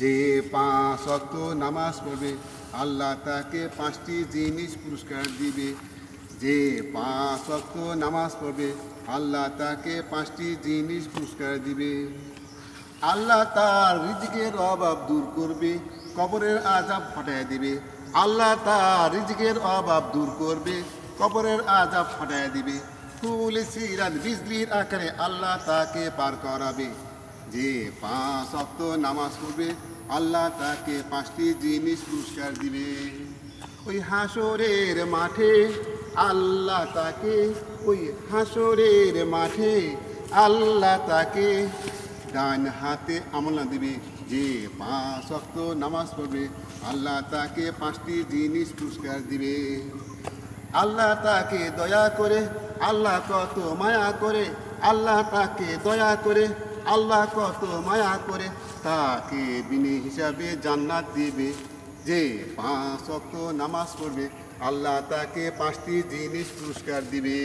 যে 5 ওয়াক্ত নামাজ পড়বে আল্লাহ তাকে 5টি জিনিস পুরস্কার দিবে। যে 5 ওয়াক্ত নামাজ পড়বে আল্লাহ তাকে 5টি জিনিস পুরস্কার দিবে। আল্লাহ তার রিজিকের অভাব দূর করবে, কবরের আযাব হটায় দিবে। আল্লাহ তার রিজিকের অভাব দূর করবে, কবরের আযাব হটায় দিবে। ফুল সিরাত বিজলির আকারে আল্লাহ তাকে পার করাবে। যে 5 ওয়াক্ত নামাজ পড়বে আল্লাহ তাকে 5টি জিনিস পুরস্কার দিবে। ওই হাসরের মাঠে আল্লাহ তাকে, ওই হাসরের মাঠে আল্লাহ তাকে ডান হাতে আমলা দিবে। যে 5 ওয়াক্ত নামাজ পড়বে আল্লাহ তাকে 5টি জিনিস পুরস্কার দিবে। আল্লাহ তাকে দয়া করে, আল্লাহ কত মায়া করে, আল্লাহ তাকে দয়া করে, আল্লাহ কত মায়া করে তাকে বিনে হিসাবে জান্নাত দিবে। যে 5 ওয়াক্ত নামাজ পড়বে আল্লাহ তাকে 5টি জিনিস পুরস্কার দিবে।